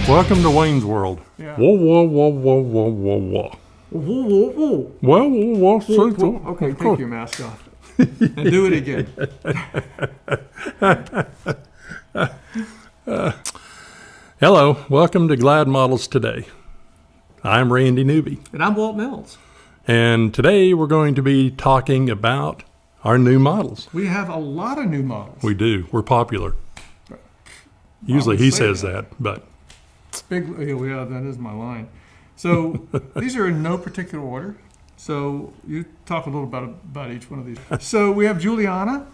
Welcome to Wayne's World. Yeah. Whoa, whoa, whoa, whoa, whoa, whoa, whoa. Whoa, whoa, whoa. Whoa, whoa, whoa. Whoa. Okay, take your mask off. And do it again. Hello, welcome to Glad Models Today. I'm Randy Newby. And I'm Walt Mills. And today we're going to be talking about our new models. We have a lot of new models. We do. We're popular. Usually he says that, but... Yeah, that is my line. So these are in no particular order. So you talk a little about each one of these. So we have Juliana.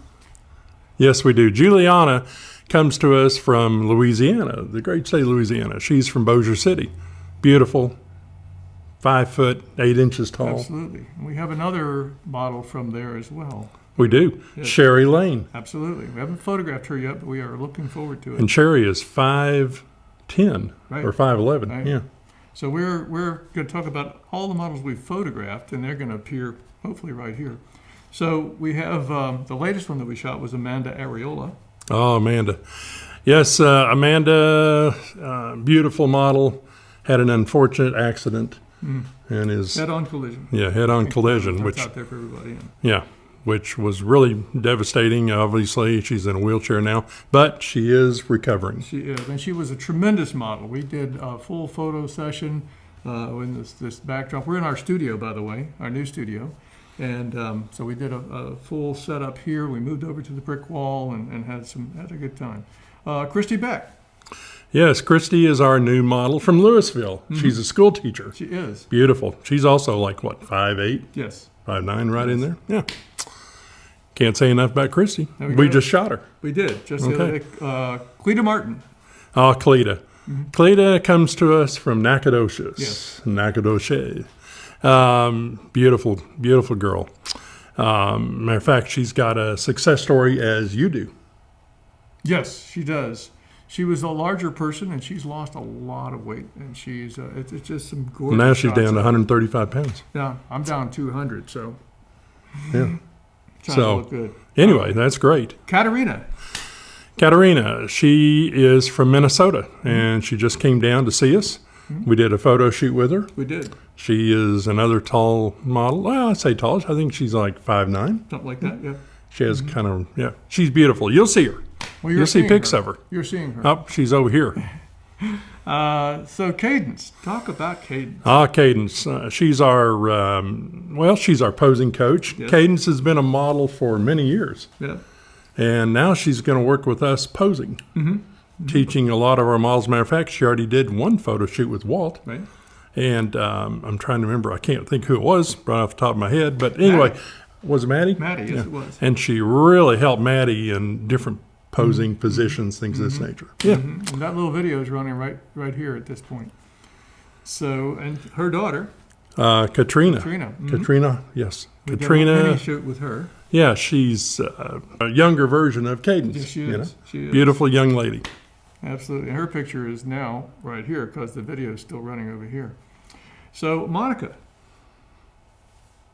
Yes, we do. Juliana comes to us from Louisiana, the great state of Louisiana. She's from Bossier City. Beautiful, 5 foot, 8 inches tall. Absolutely. We have another model from there as well. We do. Yes. Sherry Lane. Absolutely. We haven't photographed her yet, but we are looking forward to it. And Sherry is 5'10", right. or 5'11", right. Yeah. So we're going to talk about all the models we've photographed, and they're going to appear hopefully right here. So we have the latest one that we shot was Amanda Areola. Oh, Amanda. Yes, Amanda, beautiful model, had an unfortunate accident and is Head-on collision. Yeah, head-on collision, which out there for everybody. Yeah, which was really devastating. Obviously, she's in a wheelchair now, but she is recovering. She is, and she was a tremendous model. We did a full photo session in this backdrop. We're in our studio, by the way, our new studio. And so we did a full setup here. We moved over to the brick wall and had a good time. Christy Beck. Yes, Christy is our new model from Louisville. Mm-hmm. She's a school teacher. She is. Beautiful. She's also like, what, 5'8"? Yes. 5'9", right in there? Yeah. Can't say enough about Christy. We just shot her. We did. Just Cleta Martin. Oh, Cleta. Mm-hmm. Cleta comes to us from Nacogdoches. Yes. Nacogdoches. Beautiful, beautiful girl. Matter of fact, she's got a success story as you do. Yes, she does. She was a larger person, and she's lost a lot of weight, and she's it's just some gorgeous. Now she's down to 135 pounds. Yeah, I'm down 200, so yeah. Trying to look good. Anyway, that's great. Katerina, she is from Minnesota, and she just came down to see us. We did a photo shoot with her. We did. She is another tall model. Well, I'd say tall. I think she's like 5'9". Something like that, yeah. She has kind of, she's beautiful. You'll see her. Well, you'll see pics of her. You're seeing her. Oh, she's over here. So Cadence, talk about Cadence. Cadence. She's our, she's our posing coach. Yes. Cadence has been a model for many years. Yeah. And now she's going to work with us posing, teaching a lot of our models. Matter of fact, she already did one photo shoot with Walt. Right. And I'm trying to remember. I can't think who it was right off the top of my head. But anyway, was it Maddie? Maddie, yes, it was. And she really helped Maddie in different posing positions, things of this nature. Yeah. And that little video is running right here at this point. So, and her daughter, Katrina. Katrina, yes. We Katrina. did a mini shoot with her. Yeah, she's a younger version of Cadence. Yes, she is. She is. Beautiful young lady. Absolutely. And her picture is now right here because the video is still running over here. So, Monica.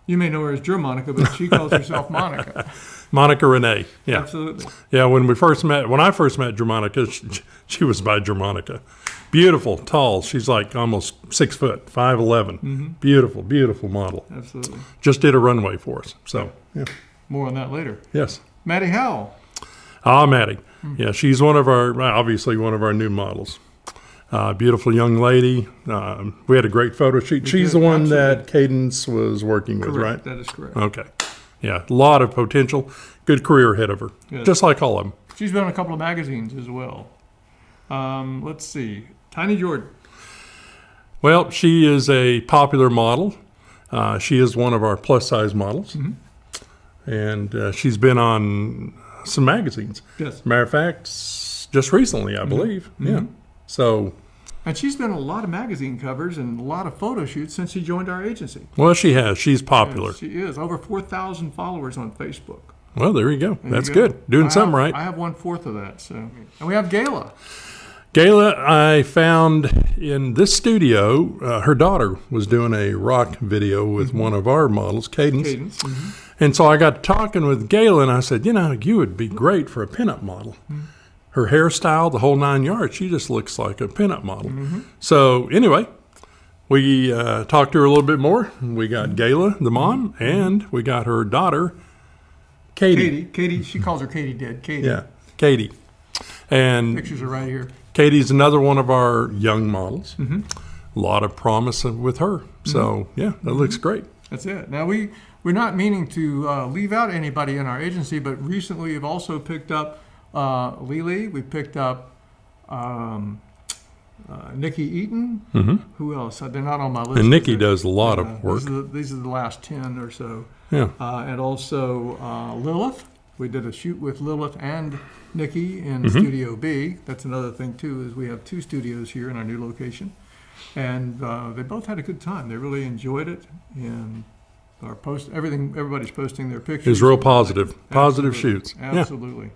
You may know her as Germonica, but she calls herself Monica. Monica Renee. Yeah. Absolutely. Yeah, when I first met Germonica, she was by Germonica. Beautiful, tall. She's like almost 6 foot, 5'11". Beautiful, beautiful model. Absolutely. Just did a runway for us. So, yeah. More on that later. Yes. Maddie Howell. Maddie. Yeah, she's obviously one of our new models. Beautiful young lady. We had a great photo shoot. She's the one that Cadence was working with, right? That is correct. Okay. Yeah, a lot of potential. Good career ahead of her, just like all of them. She's been on a couple of magazines as well. Let's see. Tiny Jordan. Well, she is a popular model. She is one of our plus-size models. And she's been on some magazines. Yes. Matter of fact, just recently, I believe. Yeah. So... And she's been on a lot of magazine covers and a lot of photo shoots since she joined our agency. Well, she has. She's popular. Yes, she is. Over 4,000 followers on Facebook. Well, there you go. That's good. Doing something right. I have 1/4 of that. So, and we have Gayla. Gayla, I found in this studio, her daughter was doing a rock video with one of our models, Cadence. And so I got talking with Gayla, and I said, you would be great for a pinup model. her hairstyle, the whole 9 yards. She just looks like a pinup model. So anyway, we talked to her a little bit more. We got Gayla, the mom, and we got her daughter, Katie. Katie, she calls her Katie Dead. Katie. Yeah, Katie. And Pictures are right here. Katie's another one of our young models. A lot of promise with her. So yeah, that looks great. That's it. Now we're not meaning to leave out anybody in our agency, but recently we've also picked up Lily. We picked up Nikki Eaton. Who else? They're not on my list. And Nikki does a lot of work. These are the last 10 or so. Yeah. And also Lilith. We did a shoot with Lilith and Nikki in Studio B. That's another thing too, is we have 2 studios here in our new location. And they both had a good time. They really enjoyed it. And our everybody's posting their pictures. It was real positive. Positive Absolutely. shoots. Absolutely.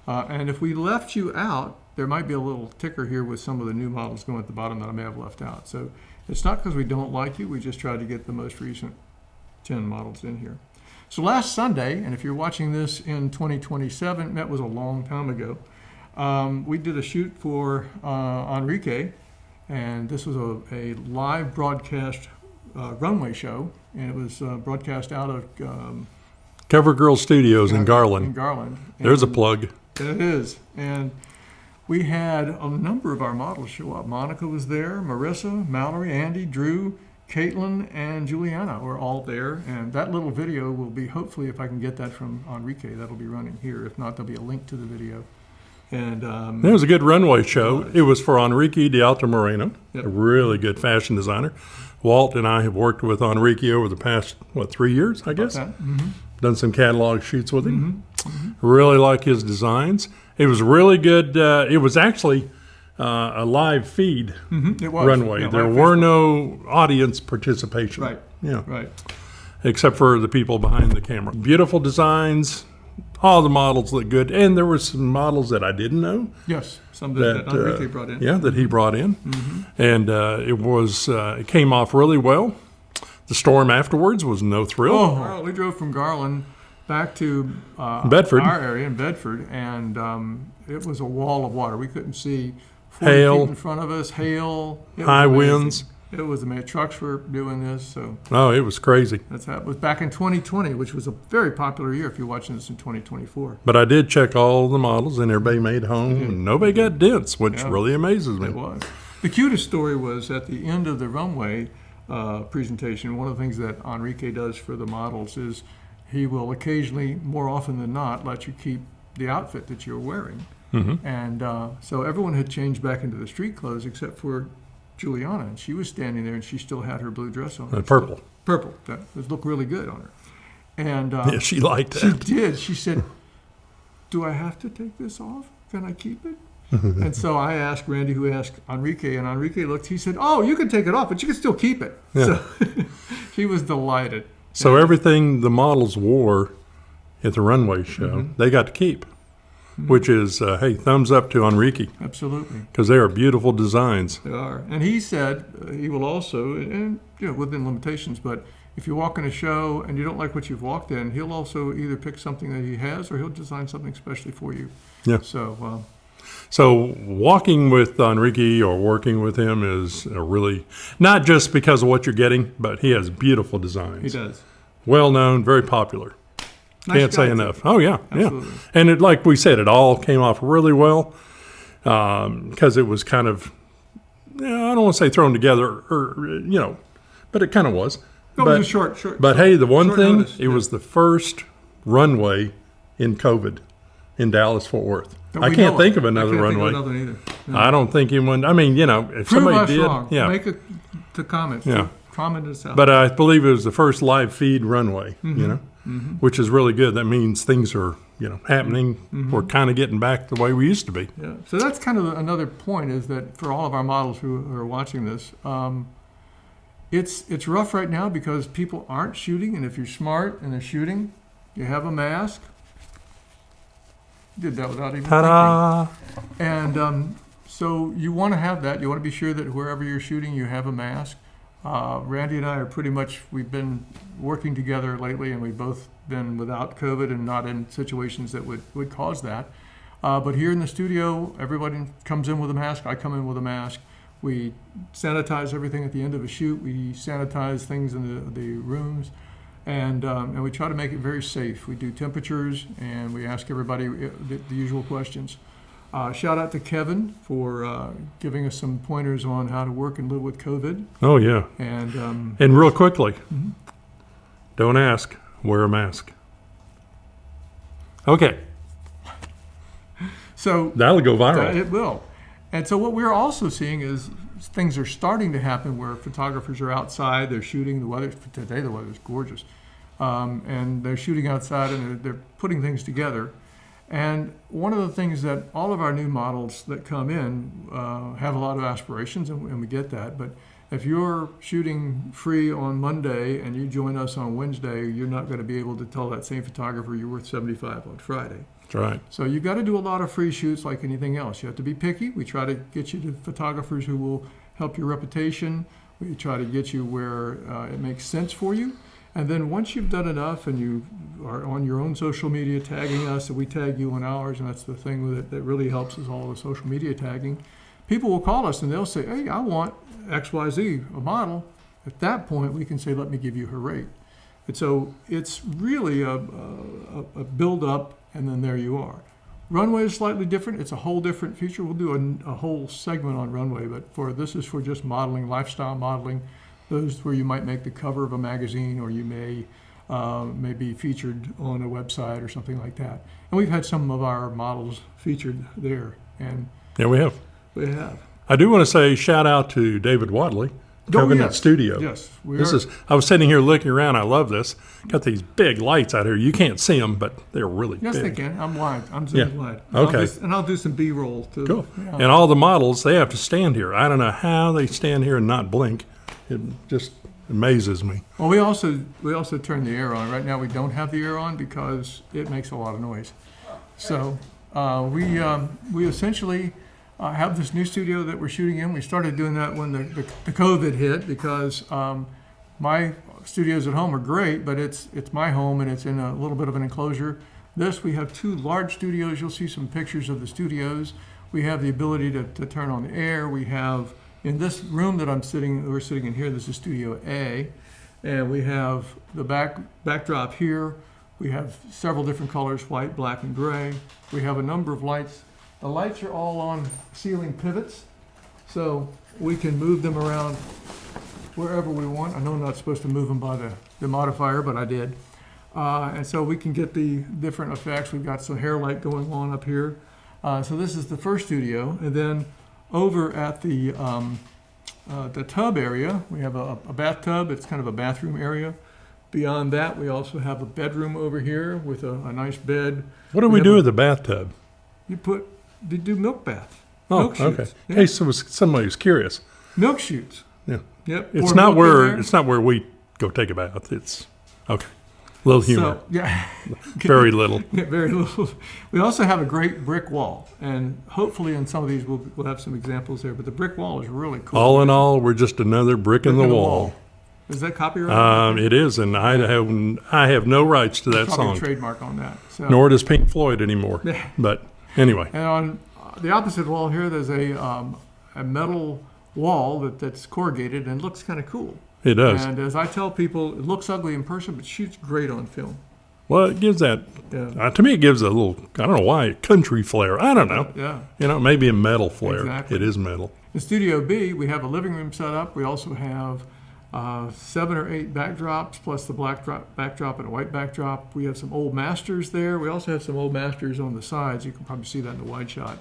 And if we left you out, there might be a little ticker here with some of the new models going at the bottom that I may have left out. So it's not because we don't like you. We just tried to get the most recent 10 models in here. So last Sunday, and if you're watching this in 2027, that was a long time ago, we did a shoot for Enrique, and this was a live broadcast runway show, and it was broadcast out of CoverGirl Studios in Garland. There's a plug. It is. And we had a number of our models show up. Monica was there, Marissa, Mallory, Andy, Drew, Caitlin, and Juliana were all there. And that little video will be, hopefully, if I can get that from Enrique, that'll be running here. If not, there'll be a link to the video. And it was a good runway show. It was for Enrique de Alta Moreno, Yep. a really good fashion designer. Walt and I have worked with Enrique over the past, 3 years, I guess. Done some catalog shoots with him. Really like his designs. It was really good. It was actually a live feed It was. runway. Yeah, there live were Facebook. no audience participation. Right. Yeah. Right. Except for the people behind the camera. Beautiful designs. All the models look good. And there were some models that I didn't know. Yes. Some that Enrique brought in. Yeah, that he brought in. And it came off really well. The storm afterwards was no thrill. Oh, we drove from Garland back to Bedford. our area in Bedford, and it was a wall of water. We couldn't see 40 Hail. feet in front of us, hail. It was High amazing. winds. It was amazing. Trucks were doing this, so Oh, it was crazy. that's how it was back in 2020, which was a very popular year if you're watching this in 2024. But I did check all the models, and everybody made home, and nobody got dents, which Yeah. really amazes me. It was. The cutest story was at the end of the runway presentation. One of the things that Enrique does for the models is he will occasionally, more often than not, let you keep the outfit that you're wearing. And so everyone had changed back into the street clothes except for Juliana, and she was standing there and she still had her blue dress on. Purple. Purple. That looked really good on her. And Yeah, she liked she that. did. She said, "Do I have to take this off? Can I keep it?" And so I asked Randy, who asked Enrique, and Enrique looked. He said, "Oh, you can take it off, but you can still keep it." Yeah. So he was delighted. So everything the models wore at the runway show, they got to keep, which is, hey, thumbs up to Enrique, Absolutely, because they are beautiful designs. they are. And he said he will also, and within limitations, but if you walk in a show and you don't like what you've walked in, he'll also either pick something that he has or he'll design something specially for you. Yeah. So. So walking with Enrique or working with him is a really, not just because of what you're getting, but he has beautiful designs. He does. Well known, very popular. Nice Can't say guy, too. enough. Oh, yeah, Absolutely. yeah. And it, like we said, it all came off really well because it was kind of, I don't want to say thrown together, or but it kind of was. No, but, it was a short. But hey, the one short thing, notice, it was the first runway in COVID in Dallas-Fort Worth. I can't think of another runway. Either. I don't think anyone. I mean, if Prove somebody us did, wrong. yeah. Make the comments. Yeah. Comment us out. But I believe it was the first live feed runway. Which is really good. That means things are happening. We're kind of getting back the way we used to be. Yeah. So that's kind of another point, is that for all of our models who are watching this, it's rough right now because people aren't shooting, and if you're smart and they're shooting, you have a mask. Did that without even Ta-da! thinking. And so you want to have that. You want to be sure that wherever you're shooting, you have a mask. Randy and I are we've been working together lately, and we've both been without COVID and not in situations that would cause that. But here in the studio, everybody comes in with a mask. I come in with a mask. We sanitize everything at the end of a shoot. We sanitize things in the rooms. And we try to make it very safe. We do temperatures, and we ask everybody the usual questions. Shout out to Kevin for giving us some pointers on how to work and live with COVID. Oh, yeah. And real quickly, don't ask, wear a mask. Okay. So that'll go viral. It will. And so what we're also seeing is things are starting to happen where photographers are outside, they're shooting. The weather today, the weather's gorgeous, and they're shooting outside and they're putting things together. And one of the things that all of our new models that come in have a lot of aspirations, and we get that. But if you're shooting free on Monday and you join us on Wednesday, you're not going to be able to tell that same photographer you're worth 75 on Friday. That's right. So you've got to do a lot of free shoots like anything else. You have to be picky. We try to get you to photographers who will help your reputation. We try to get you where it makes sense for you. And then once you've done enough and you are on your own social media tagging us, and we tag you on ours, and that's the thing with it that really helps is all the social media tagging, people will call us and they'll say, hey, I want XYZ, a model. At that point, we can say, let me give you her rate. And so it's really a build-up, and then there you are. Runway is slightly different. It's a whole different feature. We'll do a whole segment on runway, but this is for just modeling, lifestyle modeling, those where you might make the cover of a magazine, or you may be featured on a website or something like that. And we've had some of our models featured there. And yeah, we have. We have. I do want to say shout out to David Wadley, Covenant Studio. Yes, I was sitting here looking around. I love this. Got these big lights out here. You can't see them, but they're really big. Yes, they can. I'm wide. I'm zoomed wide. Okay. I'll do some B-roll too. Cool. Yeah. And all the models, they have to stand here. I don't know how they stand here and not blink. It just amazes me. Well, we also turn the air on. Right now, we don't have the air on because it makes a lot of noise. So we essentially have this new studio that we're shooting in. We started doing that when the COVID hit, because my studios at home are great, but it's my home and it's in a little bit of an enclosure. We have two large studios. You'll see some pictures of the studios. We have the ability to turn on the air. We have, in this room that we're sitting in here, this is Studio A, and we have the backdrop here. We have several different colors, white, black, and gray. We have a number of lights. The lights are all on ceiling pivots, so we can move them around wherever we want. I know I'm not supposed to move them by the modifier, but I did. And so we can get the different effects. We've got some hair light going on up here. So this is the first studio, and then over at the tub area, we have a bathtub. It's kind of a bathroom area. Beyond that, we also have a bedroom over here with a nice bed. What do we do with the bathtub? They do milk bath. Oh, milk shoots. Okay. Yeah. In case somebody was curious. Milk shoots. Yeah. Yep. It's not where we go take a bath. It's okay. A little humor. So, yeah. Very little. Yeah, very little. We also have a great brick wall, and hopefully in some of these we'll have some examples there. But the brick wall is really cool. All in all, we're just another brick in the wall. Is that copyright? It is, and I have no rights to that Probably song. a trademark on that. So. Nor does Pink Floyd anymore. But anyway. And on the opposite wall here, there's a metal wall that's corrugated and looks kind of cool. It does. And as I tell people, it looks ugly in person, but shoots great on film. Well, it gives that, to me, it gives a little, I don't know why, country flair. I don't know. Yeah. Maybe a metal flair. Exactly. It is metal. In Studio B, we have a living room set up. We also have 7 or 8 backdrops, plus the black backdrop and a white backdrop. We have some old masters there. We also have some old masters on the sides. You can probably see that in the wide shot.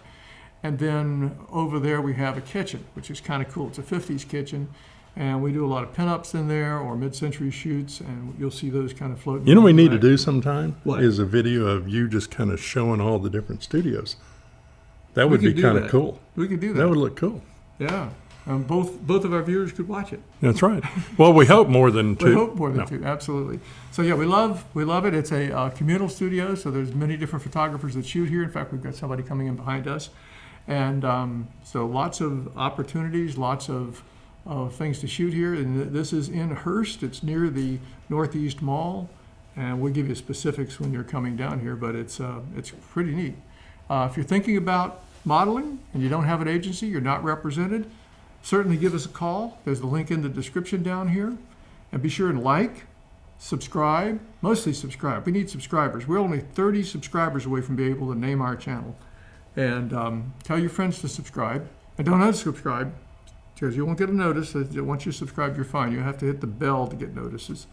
And then over there, we have a kitchen, which is kind of cool. It's a 50s kitchen. And we do a lot of pinups in there or mid-century shoots, and you'll see those kind of floating. You know what we need to do sometime? What? Is a video of you just kind of showing all the different studios. That would be kind of cool. We could do that. That would look cool. Yeah. Both of our viewers could watch it. That's right. Well, we hope more than two. We hope more than two, absolutely. So yeah, we love it. It's a communal studio, so there's many different photographers that shoot here. In fact, we've got somebody coming in behind us. And so lots of opportunities, lots of things to shoot here. And this is in Hearst. It's near the Northeast Mall. And we'll give you specifics when you're coming down here, but it's pretty neat. If you're thinking about modeling and you don't have an agency, you're not represented, certainly give us a call. There's the link in the description down here. And be sure and like, subscribe, mostly subscribe. We need subscribers. We're only 30 subscribers away from being able to name our channel. And tell your friends to subscribe. And don't unsubscribe, because you won't get a notice. Once you subscribe, you're fine. You have to hit the bell to get notices.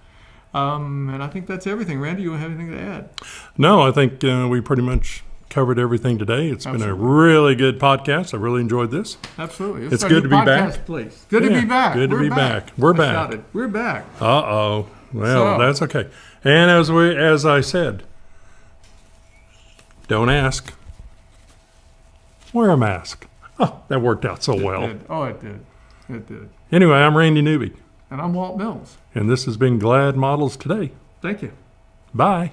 And I think that's everything. Randy, you have anything to add? No, I think we pretty much covered everything today. It's been a really good podcast. I really enjoyed this. Absolutely. It's good to be back. Place. Good to be back. Good to be back. We're back. We're back. Uh-oh. Well, that's okay. And as I said, don't ask. Wear a mask. Oh, that worked out so well. It did. It did. Anyway, I'm Randy Newby. And I'm Walt Mills. And this has been Glad Models Today. Thank you. Bye.